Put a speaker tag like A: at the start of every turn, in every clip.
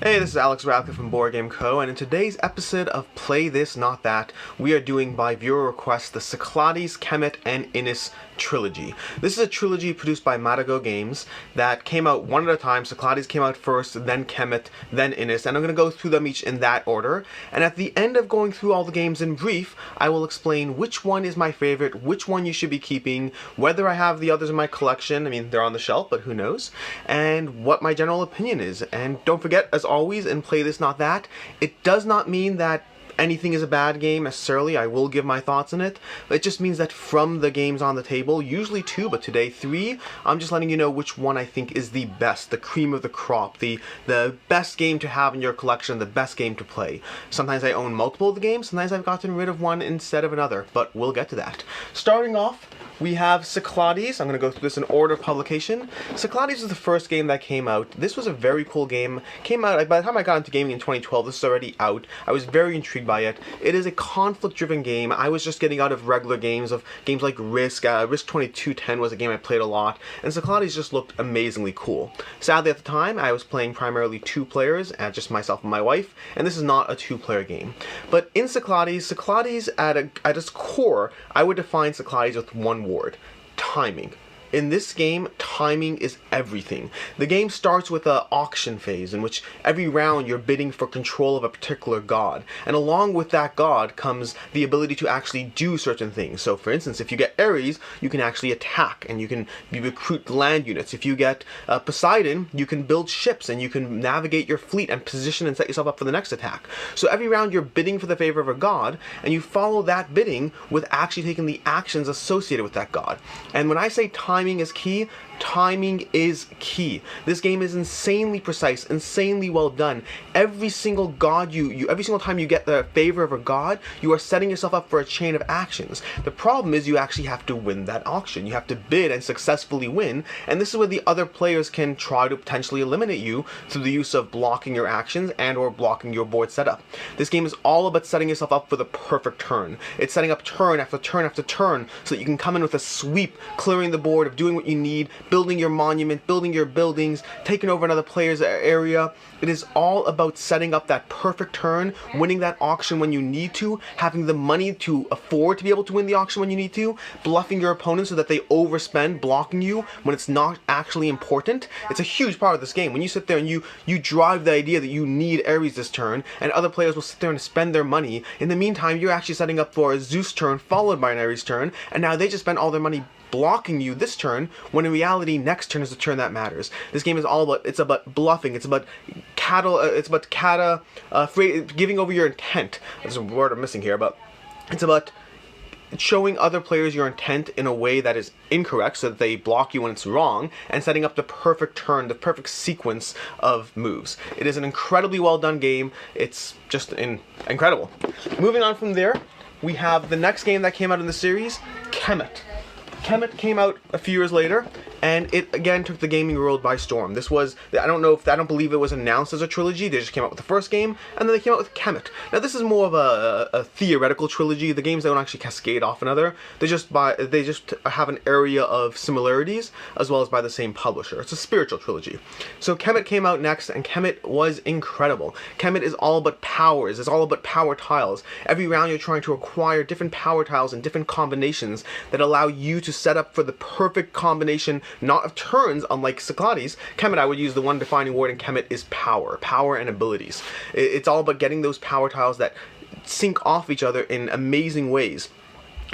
A: Hey, this is Alex Radcliffe from Board Game Co., and in today's episode of Play This Not That, we are doing by viewer request the Cyclades, Kemet and Inis trilogy. This is a trilogy produced by Matagot Games that came out one at a time. Cyclades came out first, then Kemet, then Inis, and I'm going to go through them each in that order. And at the end of going through all the games in brief, I will explain which one is my favorite, which one you should be keeping, whether I have the others in my collection, I mean they're on the shelf, but who knows, and what my general opinion is. And don't forget, as always, in Play This Not That, it does not mean that anything is a bad game necessarily. I will give my thoughts on it. It just means that from the games on the table, usually 2, but today 3, I'm just letting you know which one I think is the best, the cream of the crop, the best game to have in your collection, the best game to play. Sometimes I own multiple of the games, sometimes I've gotten rid of one instead of another, but we'll get to that. Starting off, we have Cyclades. I'm going to go through this in order of publication. Cyclades was the first game that came out. This was a very cool game. Came out, by the time I got into gaming in 2012, this is already out. I was very intrigued by it. It is a conflict-driven game. I was just getting out of regular games, like Risk. Risk 2210 was a game I played a lot, and Cyclades just looked amazingly cool. Sadly, at the time, I was playing primarily 2 players, just myself and my wife, and this is not a 2-player game. But in Cyclades at its core, I would define Cyclades with one word: timing. In this game, timing is everything. The game starts with an auction phase in which every round you're bidding for control of a particular god. And along with that god comes the ability to actually do certain things. So for instance, if you get Ares, you can actually attack and you recruit land units. If you get Poseidon, you can build ships and you can navigate your fleet and position and set yourself up for the next attack. So every round you're bidding for the favor of a god, and you follow that bidding with actually taking the actions associated with that god. And when I say timing is key, timing is key. This game is insanely precise, insanely well done. Every single god every single time you get the favor of a god, you are setting yourself up for a chain of actions. The problem is you actually have to win that auction. You have to bid and successfully win, and this is where the other players can try to potentially eliminate you through the use of blocking your actions and or blocking your board setup. This game is all about setting yourself up for the perfect turn. It's setting up turn after turn after turn so that you can come in with a sweep, clearing the board, of doing what you need, building your monument, building your buildings, taking over another player's area. It is all about setting up that perfect turn, winning that auction when you need to, having the money to afford to be able to win the auction when you need to, bluffing your opponents so that they overspend, blocking you when it's not actually important. It's a huge part of this game. When you sit there and you drive the idea that you need Ares this turn, and other players will sit there and spend their money. In the meantime, you're actually setting up for a Zeus turn followed by an Ares turn, and now they just spend all their money blocking you this turn, when in reality next turn is the turn that matters. This game is all about, it's about bluffing, it's about giving over your intent. There's a word I'm missing here, but it's about showing other players your intent in a way that is incorrect so that they block you when it's wrong, and setting up the perfect turn, the perfect sequence of moves. It is an incredibly well done game. It's just incredible. Moving on from there, we have the next game that came out in the series, Kemet. Kemet came out a few years later, and it again took the gaming world by storm. This was, I don't believe it was announced as a trilogy. They just came out with the first game, and then they came out with Kemet. Now this is more of a theoretical trilogy. The games don't actually cascade off another. They just have an area of similarities, as well as by the same publisher. It's a spiritual trilogy. So Kemet came out next, and Kemet was incredible. Kemet is all about powers. It's all about power tiles. Every round you're trying to acquire different power tiles and different combinations that allow you to set up for the perfect combination, not of turns, unlike Cyclades. Kemet, I would use the one defining word in Kemet is power and abilities. It's all about getting those power tiles that sync off each other in amazing ways.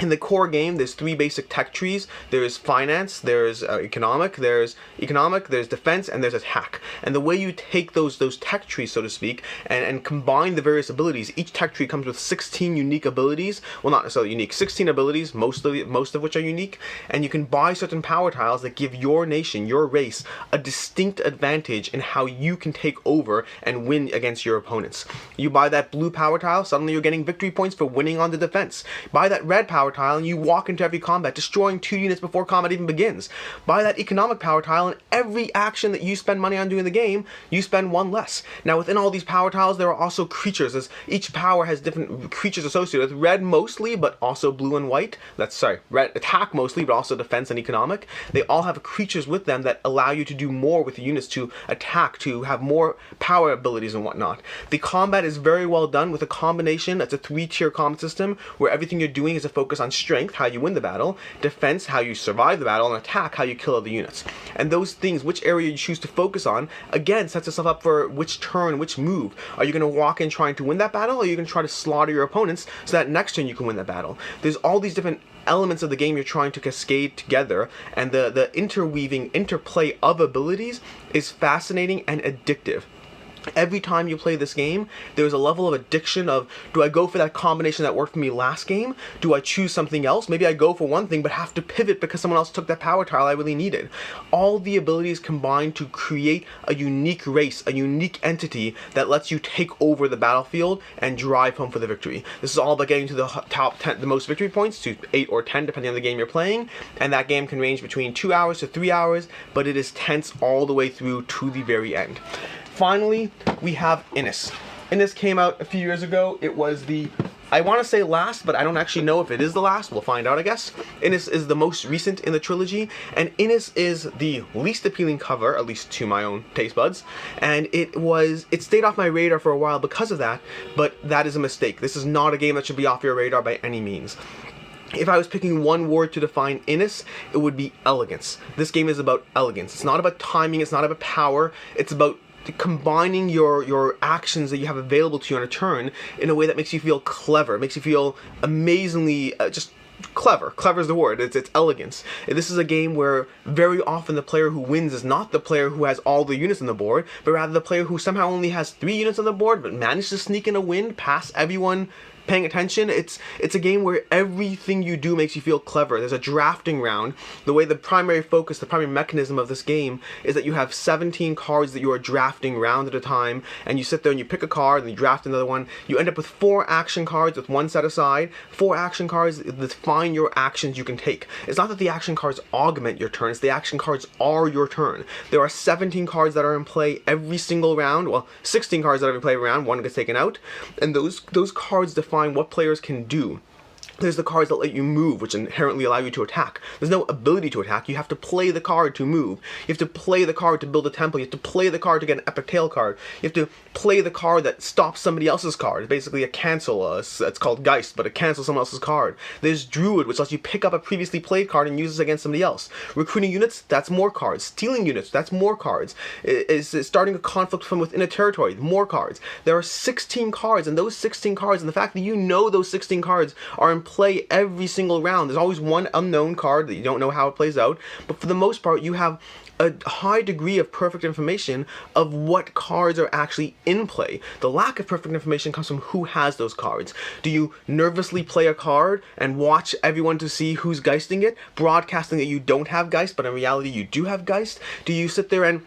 A: In the core game, there's 3 basic tech trees. There's finance, there's economic, there's defense, and there's attack. And the way you take those tech trees, so to speak, and combine the various abilities, each tech tree comes with 16 unique abilities. Well, not necessarily unique, 16 abilities, most of which are unique. And you can buy certain power tiles that give your nation, your race, a distinct advantage in how you can take over and win against your opponents. You buy that blue power tile, suddenly you're getting victory points for winning on the defense. Buy that red power power tile and you walk into every combat, destroying 2 units before combat even begins. Buy that economic power tile, and every action that you spend money on doing the game, you spend 1 less. Now within all these power tiles, there are also creatures, as each power has different creatures associated with. Red mostly, but also blue and white. Red attack mostly, but also defense and economic. They all have creatures with them that allow you to do more with the units, to attack, to have more power abilities and whatnot. The combat is very well done with a combination. It's a 3-tier combat system where everything you're doing is a focus on strength, how you win the battle, defense, how you survive the battle, and attack, how you kill other units. And those things, which area you choose to focus on, again, sets yourself up for which turn, which move. Are you going to walk in trying to win that battle, or are you going to try to slaughter your opponents so that next turn you can win that battle? There's all these different elements of the game you're trying to cascade together, and the interplay of abilities is fascinating and addictive. Every time you play this game, there's a level of addiction of, do I go for that combination that worked for me last game? Do I choose something else? Maybe I go for one thing but have to pivot because someone else took that power tile I really needed. All the abilities combine to create a unique race, a unique entity that lets you take over the battlefield and drive home for the victory. This is all about getting to the top 10, the most victory points, to 8 or 10 depending on the game you're playing, and that game can range between 2 hours to 3 hours, but it is tense all the way through to the very end. Finally, we have Inis. Inis came out a few years ago. It was the, I want to say last, but I don't actually know if it is the last. We'll find out, I guess. Inis is the most recent in the trilogy, and Inis is the least appealing cover, at least to my own taste buds, and it stayed off my radar for a while because of that, but that is a mistake. This is not a game that should be off your radar by any means. If I was picking one word to define Inis, it would be elegance. This game is about elegance. It's not about timing, it's not about power, it's about combining your actions that you have available to you on a turn in a way that makes you feel clever, makes you feel amazingly just clever. Clever is the word. It's elegance. This is a game where very often the player who wins is not the player who has all the units on the board, but rather the player who somehow only has 3 units on the board but managed to sneak in a win past everyone paying attention. It's a game where everything you do makes you feel clever. There's a drafting round. The way the primary focus, the primary mechanism of this game is that you have 17 cards that you are drafting round at a time, and you sit there and you pick a card and you draft another one. You end up with 4 action cards with 1 set aside. 4 action cards that define your actions you can take. It's not that the action cards augment your turn, it's the action cards are your turn. There are 17 cards that are in play every single round. Well, 16 cards that are in play every round, 1 gets taken out, and those cards define what players can do. There's the cards that let you move, which inherently allow you to attack. There's no ability to attack. You have to play the card to move. You have to play the card to build a temple. You have to play the card to get an epic tail card. You have to play the card that stops somebody else's card. It's basically a cancel. It's called Geist, but it cancels someone else's card. There's Druid, which lets you pick up a previously played card and use it against somebody else. Recruiting units, that's more cards. Stealing units, that's more cards. It's starting a conflict from within a territory, more cards. There are 16 cards, and those 16 cards, and the fact that you know those 16 cards are in play every single round. There's always one unknown card that you don't know how it plays out, but for the most part you have a high degree of perfect information of what cards are actually in play. The lack of perfect information comes from who has those cards. Do you nervously play a card and watch everyone to see who's Geisting it, broadcasting that you don't have Geist, but in reality you do have Geist? Do you sit there and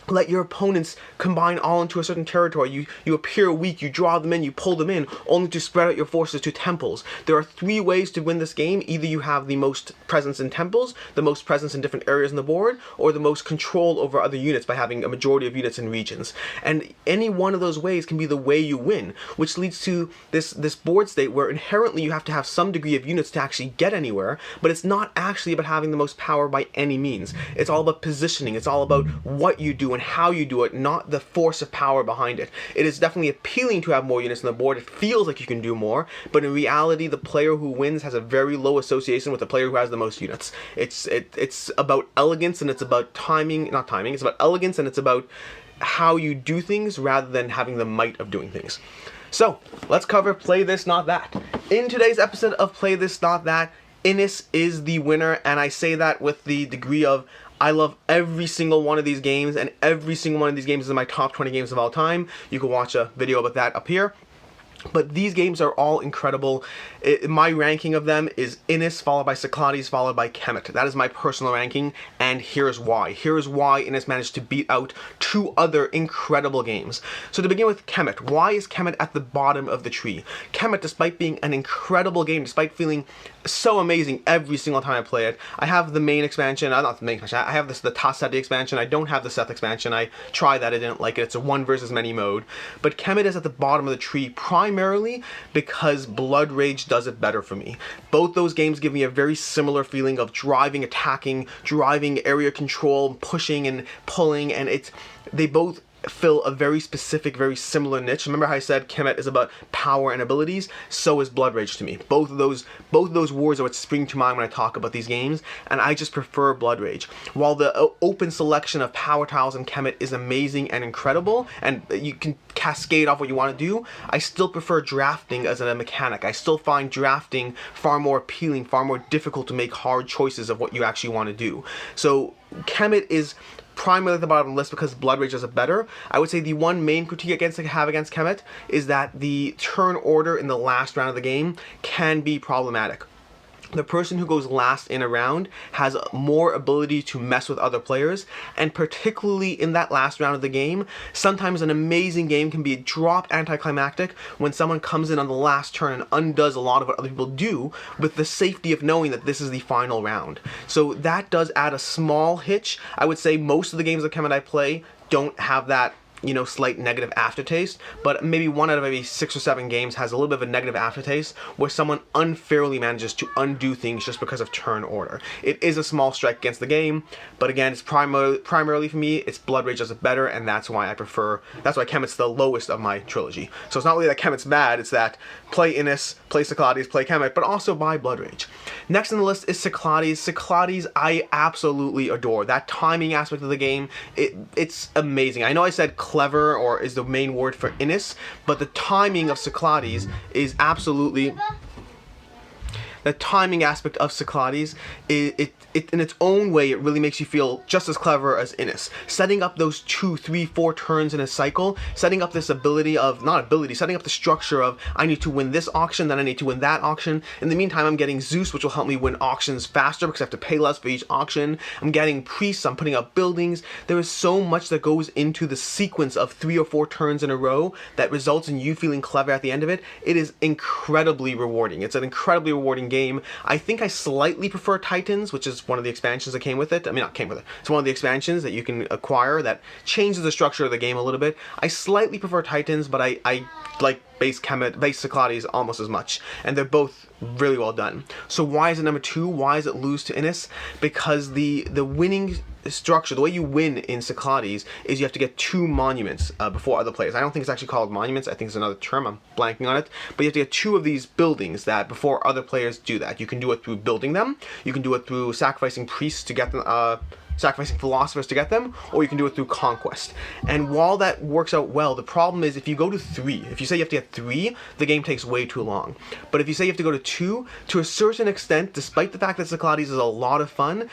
A: let your opponents combine all into a certain territory? You appear weak, you draw them in, you pull them in, only to spread out your forces to temples. There are 3 ways to win this game. Either you have the most presence in temples, the most presence in different areas on the board, or the most control over other units by having a majority of units in regions. And any one of those ways can be the way you win, which leads to this board state where inherently you have to have some degree of units to actually get anywhere, but it's not actually about having the most power by any means. It's all about positioning. It's all about what you do and how you do it, not the force of power behind it. It is definitely appealing to have more units on the board. It feels like you can do more, but in reality the player who wins has a very low association with the player who has the most units. It's about elegance, and it's about it's about elegance, and it's about how you do things rather than having the might of doing things. So let's cover Play This Not That. In today's episode of Play This Not That, Inis is the winner, and I say that with the degree of I love every single one of these games, and every single one of these games is in my top 20 games of all time. You can watch a video about that up here. But these games are all incredible. My ranking of them is Inis, followed by Cyclades, followed by Kemet. That is my personal ranking, and here's why. Here's why Inis managed to beat out 2 other incredible games. So to begin with Kemet, why is Kemet at the bottom of the tree? Kemet, despite being an incredible game, despite feeling so amazing every single time I play it, I have the main expansion, not the main expansion, I have the Tasset expansion, I don't have the Seth expansion, I tried that, I didn't like it, it's a 1 versus many mode. But Kemet is at the bottom of the tree primarily because Blood Rage does it better for me. Both those games give me a very similar feeling of driving, attacking, driving, area control, pushing and pulling, and they both fill a very specific, very similar niche. Remember how I said Kemet is about power and abilities? So is Blood Rage to me. Both of those words are what spring to mind when I talk about these games, and I just prefer Blood Rage. While the open selection of power tiles in Kemet is amazing and incredible, and you can cascade off what you want to do, I still prefer drafting as a mechanic. I still find drafting far more appealing, far more difficult to make hard choices of what you actually want to do. So Kemet is primarily at the bottom of the list because Blood Rage does it better. I would say the one main critique I have against Kemet is that the turn order in the last round of the game can be problematic. The person who goes last in a round has more ability to mess with other players, and particularly in that last round of the game, sometimes an amazing game can be a drop anticlimactic when someone comes in on the last turn and undoes a lot of what other people do with the safety of knowing that this is the final round. So that does add a small hitch. I would say most of the games of Kemet I play don't have that slight negative aftertaste, but maybe 1 out of maybe 6 or 7 games has a little bit of a negative aftertaste where someone unfairly manages to undo things just because of turn order. It is a small strike against the game, but again, it's primarily for me, it's Blood Rage does it better, and that's why Kemet's the lowest of my trilogy. So it's not really that Kemet's bad, it's that play Inis, play Cyclades, play Kemet, but also buy Blood Rage. Next on the list is Cyclades. Cyclades I absolutely adore. That timing aspect of the game, it's amazing. I know I said clever or is the main word for Inis, but the timing of Cyclades is absolutely... The timing aspect of Cyclades, it in its own way, it really makes you feel just as clever as Inis. Setting up those 2, 3, 4 turns in a cycle, setting up this setting up the structure of I need to win this auction, then I need to win that auction. In the meantime, I'm getting Zeus, which will help me win auctions faster because I have to pay less for each auction. I'm getting priests, I'm putting up buildings. There is so much that goes into the sequence of 3 or 4 turns in a row that results in you feeling clever at the end of it. It is incredibly rewarding. It's an incredibly rewarding game. I think I slightly prefer Titans, which is one of the expansions that came with it. I mean, not came with it. It's one of the expansions that you can acquire that changes the structure of the game a little bit. I slightly prefer Titans, but I like base Cyclades almost as much, and they're both really well done. So why is it number 2? Why does it lose to Inis? Because the winning structure, the way you win in Cyclades is you have to get 2 monuments before other players. I don't think it's actually called monuments. I think it's another term. I'm blanking on it. But you have to get 2 of these buildings that before other players do that. You can do it through building them. You can do it through sacrificing priests to get them, sacrificing philosophers to get them, or you can do it through conquest. And while that works out well, the problem is if you go to 3, if you say you have to get 3, the game takes way too long. But if you say you have to go to 2, to a certain extent, despite the fact that Cyclades is a lot of fun,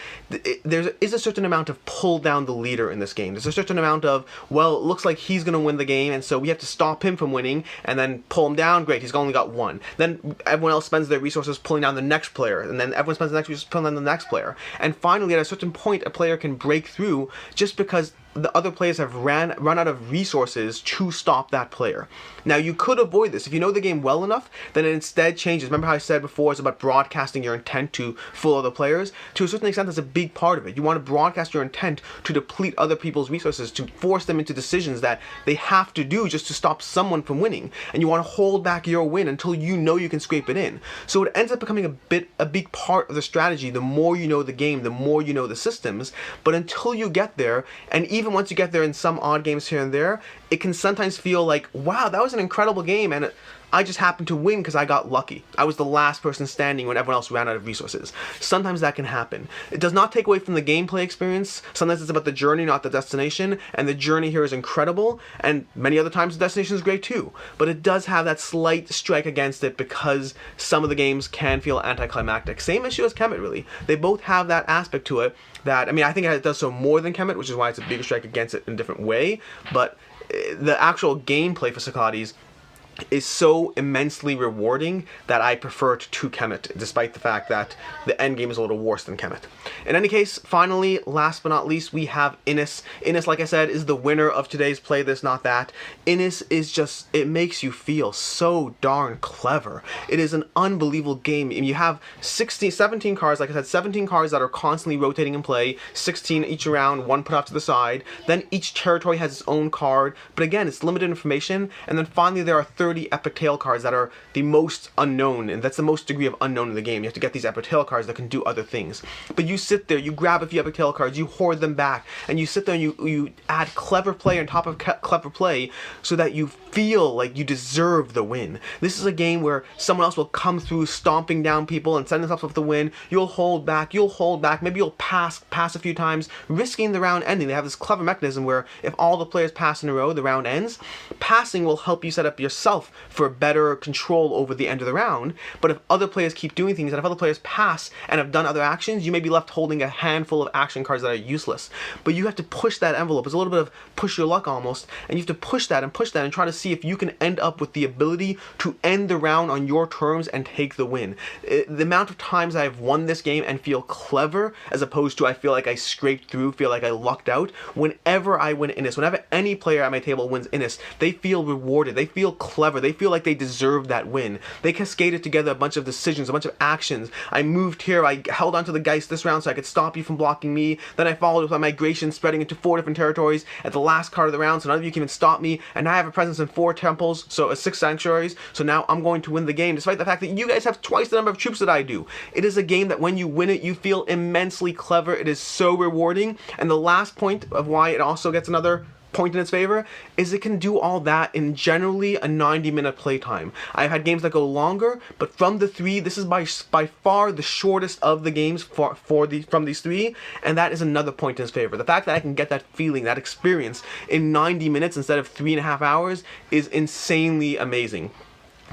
A: there is a certain amount of pull down the leader in this game. There's a certain amount of, well, it looks like he's going to win the game, and so we have to stop him from winning, and then pull him down. Great, he's only got 1. Then everyone else spends their resources pulling down the next player, and then everyone spends the next resources pulling down the next player. And finally, at a certain point, a player can break through just because the other players have run out of resources to stop that player. Now, you could avoid this. If you know the game well enough, then it instead changes. Remember how I said before it's about broadcasting your intent to full other players? To a certain extent, that's a big part of it. You want to broadcast your intent to deplete other people's resources, to force them into decisions that they have to do just to stop someone from winning. And you want to hold back your win until you know you can scrape it in. So it ends up becoming a big part of the strategy. The more you know the game, the more you know the systems. But until you get there, and even once you get there in some odd games here and there, it can sometimes feel like, wow, that was an incredible game, and I just happened to win because I got lucky. I was the last person standing when everyone else ran out of resources. Sometimes that can happen. It does not take away from the gameplay experience. Sometimes it's about the journey, not the destination, and the journey here is incredible, and many other times the destination is great too. But it does have that slight strike against it because some of the games can feel anticlimactic. Same issue as Kemet, really. They both have that aspect to it that, I mean, I think it does so more than Kemet, which is why it's a bigger strike against it in a different way, but the actual gameplay for Cyclades is so immensely rewarding that I prefer it to Kemet, despite the fact that the end game is a little worse than Kemet. In any case, finally, last but not least, we have Inis. Inis, like I said, is the winner of today's Play This Not That. Inis is just, it makes you feel so darn clever. It is an unbelievable game. You have 17 cards, like I said, 17 cards that are constantly rotating in play, 16 each round, one put off to the side. Then each territory has its own card, but again, it's limited information. And then finally, there are 30 epic tale cards that are the most unknown, and that's the most degree of unknown in the game. You have to get these epic tale cards that can do other things. But you sit there, you grab a few epic tale cards, you hoard them back, and you sit there and you add clever play on top of clever play so that you feel like you deserve the win. This is a game where someone else will come through stomping down people and setting themselves up for the win. You'll hold back, maybe you'll pass a few times, risking the round ending. They have this clever mechanism where if all the players pass in a row, the round ends. Passing will help you set up yourself for better control over the end of the round, but if other players keep doing things, and if other players pass and have done other actions, you may be left holding a handful of action cards that are useless. But you have to push that envelope. It's a little bit of push your luck almost, and you have to push that and try to see if you can end up with the ability to end the round on your terms and take the win. The amount of times I've won this game and feel clever, as opposed to I feel like I scraped through, feel like I lucked out, whenever I win Inis, whenever any player at my table wins Inis, they feel rewarded, they feel clever, they feel like they deserve that win. They cascaded together a bunch of decisions, a bunch of actions. I moved here, I held onto the Geist this round so I could stop you from blocking me, then I followed with my migration spreading into 4 different territories at the last card of the round so none of you can even stop me, and now I have a presence in 4 temples, so 6 sanctuaries, so now I'm going to win the game, despite the fact that you guys have twice the number of troops that I do. It is a game that when you win it, you feel immensely clever. It is so rewarding, and the last point of why it also gets another point in its favor is it can do all that in generally a 90-minute playtime. I've had games that go longer, but from the 3, this is by far the shortest of the games from these 3, and that is another point in its favor. The fact that I can get that feeling, that experience in 90 minutes instead of 3.5 hours is insanely amazing.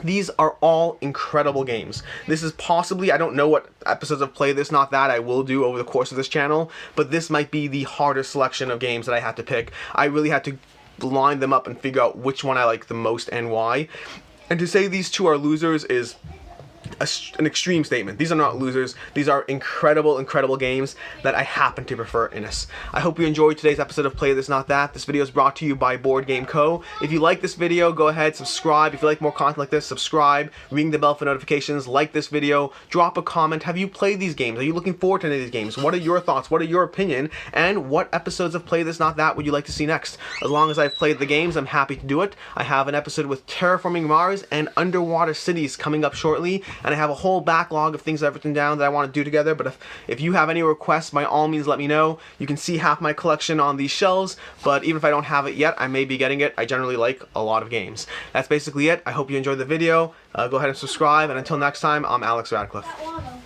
A: These are all incredible games. This is possibly, I don't know what episodes of Play This Not That I will do over the course of this channel, but this might be the hardest selection of games that I had to pick. I really had to line them up and figure out which one I like the most and why. And to say these 2 are losers is an extreme statement. These are not losers. These are incredible, incredible games that I happen to prefer Inis. I hope you enjoyed today's episode of Play This Not That. This video is brought to you by Board Game Co. If you like this video, go ahead, subscribe. If you like more content like this, subscribe, ring the bell for notifications, like this video, drop a comment. Have you played these games? Are you looking forward to any of these games? What are your thoughts? What are your opinion? And what episodes of Play This Not That would you like to see next? As long as I've played the games, I'm happy to do it. I have an episode with Terraforming Mars and Underwater Cities coming up shortly, and I have a whole backlog of things I've written down that I want to do together. But if you have any requests, by all means let me know. You can see half my collection on these shelves, but even if I don't have it yet, I may be getting it. I generally like a lot of games. That's basically it. I hope you enjoyed the video. Go ahead and subscribe, and until next time, I'm Alex Radcliffe.